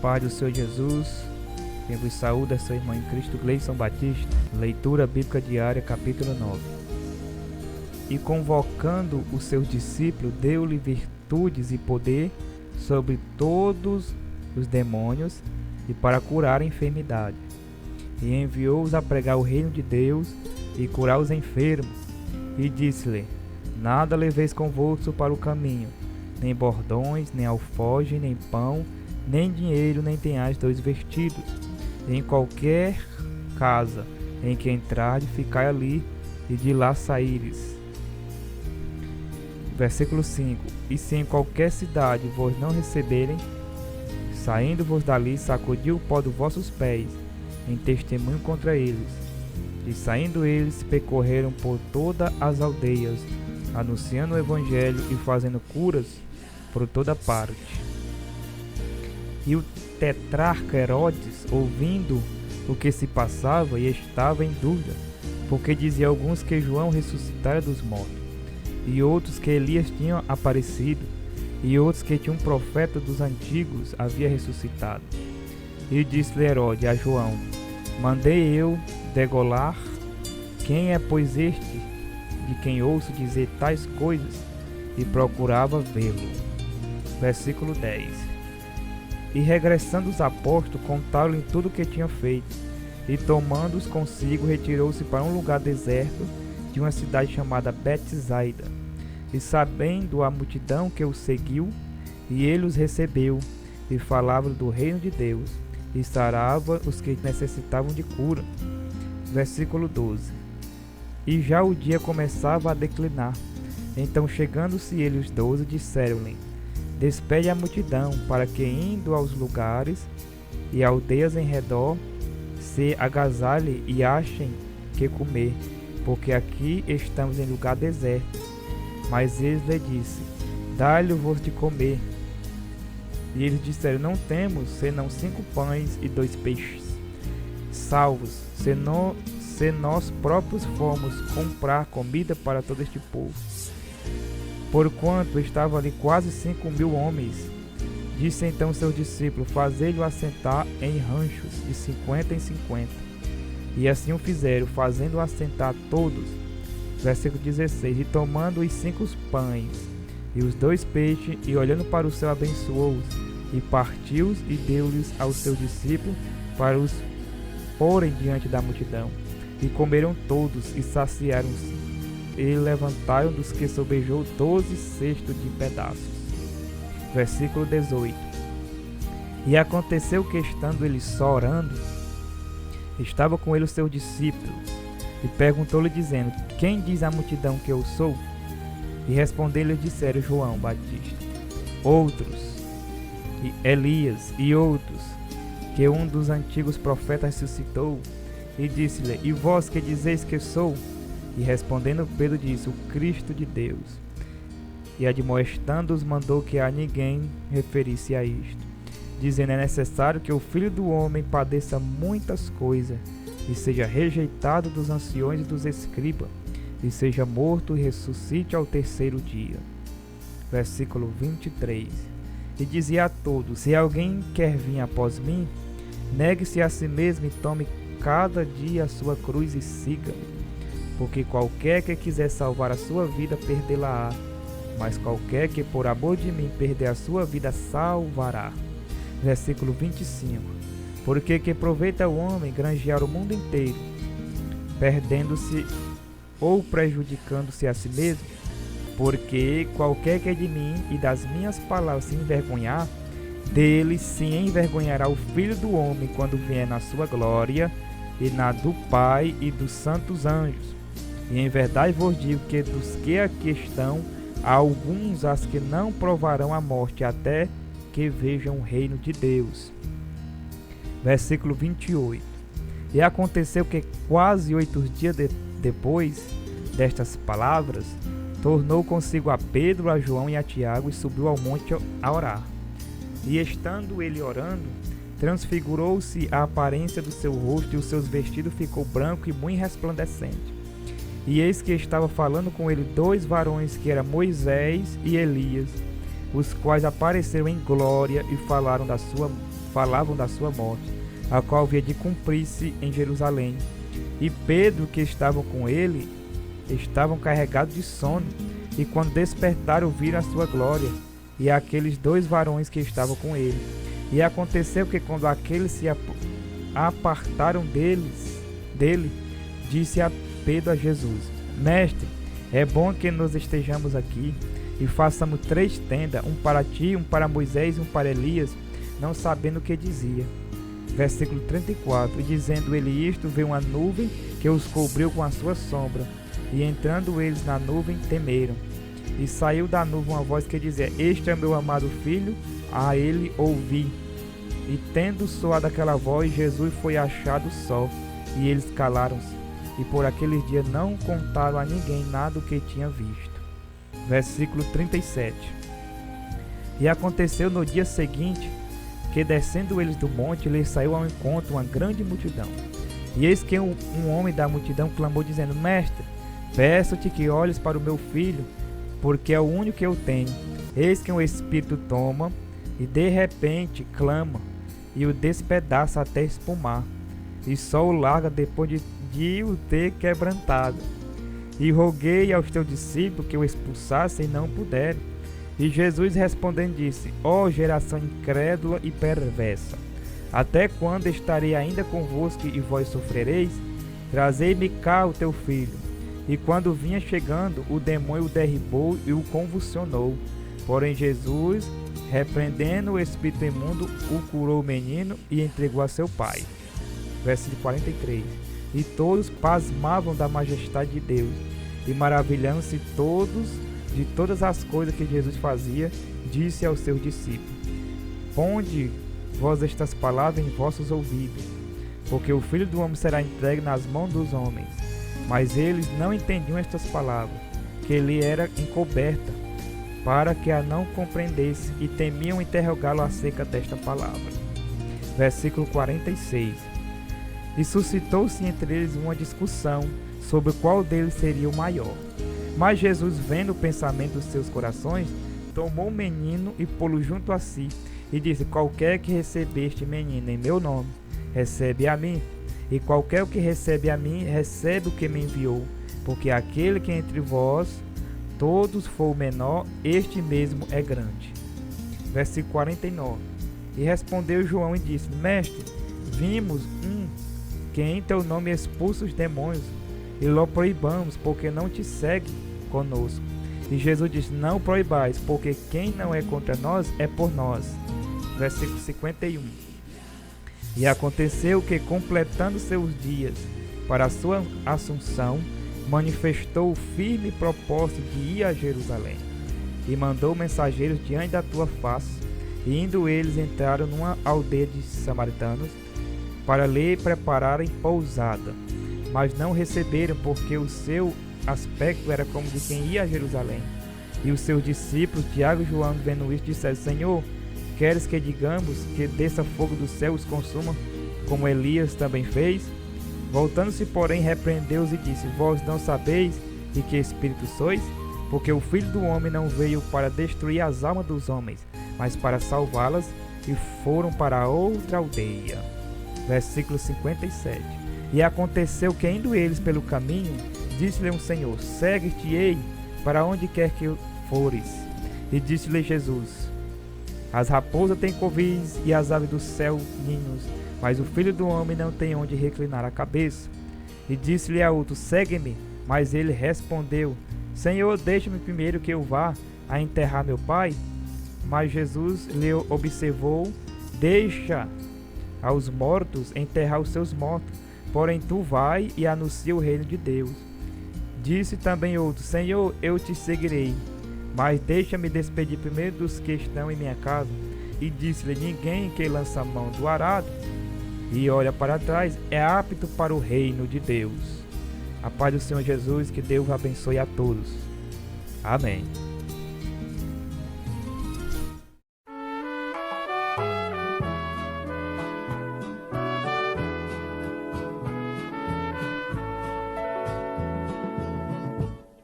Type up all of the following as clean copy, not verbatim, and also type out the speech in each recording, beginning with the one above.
paz do Senhor Jesus, quem vos saúda é seu irmão em Cristo, Gleison Batista. Leitura bíblica diária, capítulo 9. E convocando os seus discípulos, deu-lhe virtudes e poder sobre todos os demônios e para curar a enfermidade. E enviou-os a pregar o reino de Deus e curar os enfermos. E disse-lhe: nada leveis convosco para o caminho, nem bordões, nem alforje, nem pão, nem dinheiro, nem tenhais 2 vestidos. Em qualquer casa em que entrardes, ficai ali, e de lá saíres. Versículo 5. E se em qualquer cidade vos não receberem, saindo-vos dali, sacudiu o pó dos vossos pés, em testemunho contra eles. E saindo eles, percorreram por todas as aldeias, anunciando o evangelho e fazendo curas por toda parte. E o tetrarca Herodes, ouvindo o que se passava, e estava em dúvida, porque dizia alguns que João ressuscitara dos mortos, e outros que Elias tinha aparecido, e outros que um profeta dos antigos havia ressuscitado. E disse-lhe Herodes a João: mandei eu degolar. Quem é, pois, este de quem ouço dizer tais coisas? E procurava vê-lo. Versículo 10. E regressando os apóstolos, contaram-lhe tudo o que tinham feito. E tomando-os consigo, retirou-se para um lugar deserto de uma cidade chamada Betsaida. E sabendo a multidão que o seguiu, e ele os recebeu, e falava do reino de Deus, e sarava os que necessitavam de cura. Versículo 12. E já o dia começava a declinar. Então, chegando-se ele os 12, disseram-lhe: despede a multidão, para que, indo aos lugares e aldeias em redor, se agasalhem e achem que comer, porque aqui estamos em lugar deserto. Mas eles lhe disse: dai-lhe-vos de comer. E eles disseram: não temos, senão 5 pães e 2 peixes. Salvos, se nós próprios fomos comprar comida para todo este povo. Porquanto estavam ali quase 5.000 homens. Disse então seus discípulos: fazei-lhe assentar em ranchos de 50 em 50. E assim o fizeram, fazendo assentar todos. Versículo 16. E tomando os 5 pães e os 2 peixes, e olhando para o céu, abençoou-os, e partiu-os, e deu-lhes aos seus discípulos para os porem diante da multidão. E comeram todos, e saciaram-se, e levantaram dos que sobejou 12 cestos de pedaços. Versículo 18. E aconteceu que, estando ele só orando, estava com ele os seus discípulos, e perguntou-lhe, dizendo: quem diz a multidão que eu sou? E respondeu-lhe, disseram: João Batista. Outros, e Elias, e outros, que um dos antigos profetas ressuscitou. E disse-lhe: e vós que dizeis que sou? E respondendo Pedro disse: o Cristo de Deus. E admoestando-os, mandou que a ninguém referisse a isto, dizendo: é necessário que o Filho do Homem padeça muitas coisas, e seja rejeitado dos anciões e dos escribas, e seja morto e ressuscite ao 3º dia. Versículo 23. E dizia a todos: se alguém quer vir após mim, negue-se a si mesmo e tome cada dia a sua cruz e siga-me. Porque qualquer que quiser salvar a sua vida, perdê-la-á, mas qualquer que por amor de mim perder a sua vida, salvará. Versículo 25. Porque que aproveita o homem granjear o mundo inteiro, perdendo-se ou prejudicando-se a si mesmo? Porque qualquer que de mim e das minhas palavras se envergonhar, dele se envergonhará o Filho do Homem quando vier na sua glória e na do Pai e dos santos anjos. E em verdade vos digo que dos que aqui estão, há alguns as que não provarão a morte até que vejam o reino de Deus. Versículo 28. E aconteceu que quase 8 dias depois destas palavras, tornou consigo a Pedro, a João e a Tiago, e subiu ao monte a orar. E estando ele orando, transfigurou-se a aparência do seu rosto, e os seus vestidos ficou branco e muito resplandecente. E eis que estava falando com ele 2 varões, que eram Moisés e Elias, os quais apareceram em glória e falaram da sua falavam da sua morte, a qual havia de cumprir-se em Jerusalém. E Pedro, que estavam com ele, estavam carregados de sono, e quando despertaram viram a sua glória, e aqueles 2 varões que estavam com ele. E aconteceu que quando aqueles se apartaram dele, disse a Pedro a Jesus: Mestre, é bom que nós estejamos aqui, e façamos 3 tendas, um para ti, um para Moisés e um para Elias, não sabendo o que dizia. Versículo 34. E dizendo ele isto, veio uma nuvem que os cobriu com a sua sombra, e entrando eles na nuvem, temeram. E saiu da nuvem uma voz que dizia: Este é meu amado filho, a ele ouvi. E tendo soado aquela voz, Jesus foi achado só, e eles calaram-se, e por aqueles dias não contaram a ninguém nada o que tinha visto. Versículo 37. E aconteceu no dia seguinte, que descendo eles do monte, lhes saiu ao encontro uma grande multidão. E eis que um homem da multidão clamou, dizendo: Mestre, peço-te que olhes para o meu filho, porque é o único que eu tenho. Eis que um espírito toma, e de repente clama, e o despedaça até espumar, e só o larga depois de o ter quebrantado. E roguei aos teus discípulos que o expulsassem, e não puderam. E Jesus respondendo disse: Ó geração incrédula e perversa, até quando estarei ainda convosco e vós sofrereis? Trazei-me cá o teu filho. E quando vinha chegando, o demônio o derribou e o convulsionou. Porém Jesus, repreendendo o espírito imundo, o curou o menino e entregou a seu pai. Versículo 43. E todos pasmavam da majestade de Deus, e maravilhando-se todos de todas as coisas que Jesus fazia, disse aos seus discípulos: Ponde vós estas palavras em vossos ouvidos, porque o Filho do Homem será entregue nas mãos dos homens. Mas eles não entendiam estas palavras, que lhe era encoberta, para que a não compreendesse, e temiam interrogá-lo acerca desta palavra. Versículo 46. E suscitou-se entre eles uma discussão sobre qual deles seria o maior. Mas Jesus, vendo o pensamento dos seus corações, tomou o menino e pô-lo junto a si, e disse: Qualquer que receber este menino em meu nome, recebe a mim, e qualquer que recebe a mim, recebe o que me enviou, porque aquele que entre vós todos for o menor, este mesmo é grande. Versículo 49. E respondeu João e disse: Mestre, vimos que em teu nome expulsa os demônios, e lo proibamos, porque não te segue conosco. E Jesus disse: Não proibais, porque quem não é contra nós é por nós. Versículo 51. E aconteceu que, completando seus dias para a sua assunção, manifestou o firme propósito de ir a Jerusalém, e mandou mensageiros diante da tua face, e indo eles entraram numa aldeia de samaritanos, para lhe prepararem pousada. Mas não receberam, porque o seu aspecto era como de quem ia a Jerusalém. E os seus discípulos, Tiago e João, vendo isso, disseram: Senhor, queres que digamos que desça fogo do céu e os consuma, como Elias também fez? Voltando-se, porém, repreendeu-os e disse: Vós não sabeis de que espírito sois? Porque o Filho do Homem não veio para destruir as almas dos homens, mas para salvá-las. E foram para outra aldeia. Versículo 57. E aconteceu que, indo eles pelo caminho, disse-lhe um Senhor: Segue-te-ei para onde quer que fores. E disse-lhe Jesus: As raposas têm covis e as aves do céu ninhos, mas o Filho do Homem não tem onde reclinar a cabeça. E disse-lhe a outro: Segue-me. Mas ele respondeu: Senhor, deixa-me primeiro que eu vá a enterrar meu pai. Mas Jesus lhe observou: Deixa aos mortos enterrar os seus mortos, porém tu vai e anuncia o reino de Deus. Disse também outro: Senhor, eu te seguirei, mas deixa-me despedir primeiro dos que estão em minha casa. E disse-lhe: Ninguém que lança a mão do arado e olha para trás é apto para o reino de Deus. A paz do Senhor Jesus, que Deus abençoe a todos. Amém.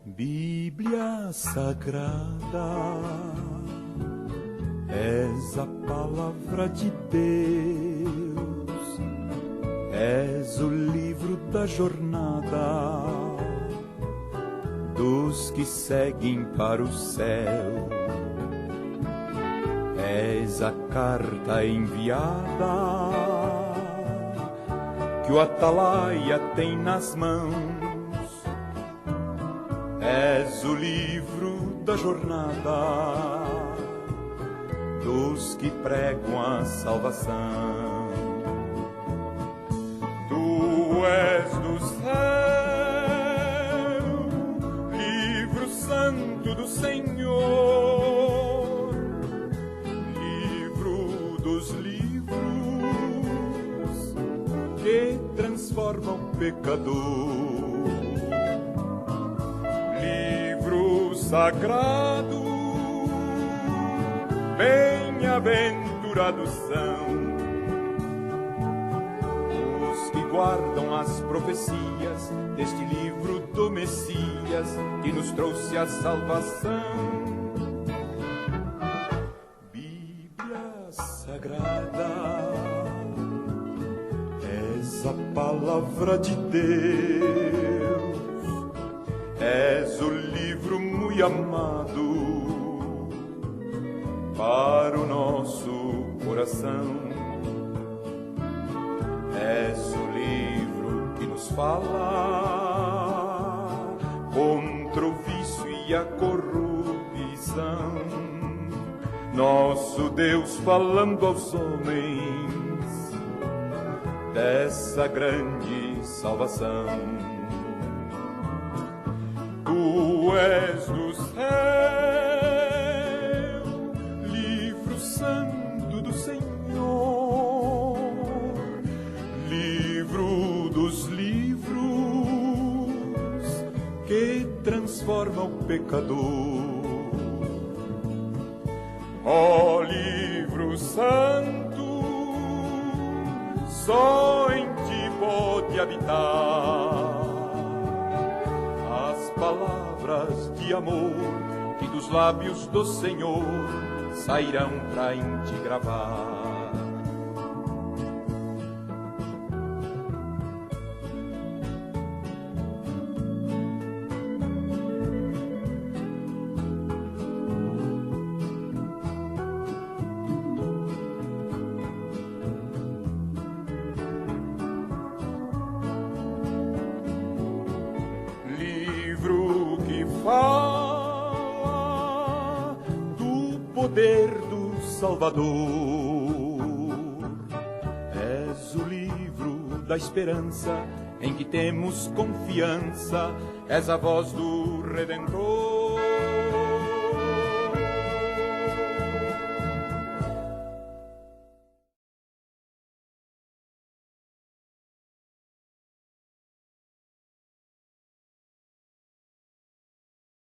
Bíblia Sagrada És a palavra de Deus, és o livro da jornada dos que seguem para o céu. És a carta enviada que o atalaia tem nas mãos. És o livro da jornada dos que pregam a salvação. Tu és do céu, livro santo do Senhor, livro dos livros que transforma o pecador, livro sagrado, bem-aventurados são os que guardam as profecias deste livro do Messias que nos trouxe a salvação. Bíblia Sagrada, és a palavra de Deus, és o livro muito amado para o nosso coração. És o livro que nos fala contra o vício e a corrupção. Nosso Deus falando aos homens dessa grande salvação. Tu és do céu, Santo do Senhor, livro dos livros que transforma o pecador. Ó livro santo, só em ti pode habitar as palavras de amor que dos lábios do Senhor sairão pra em te gravar. Livro que fala do poder do Salvador, és o livro da esperança em que temos confiança, és a voz do Redentor.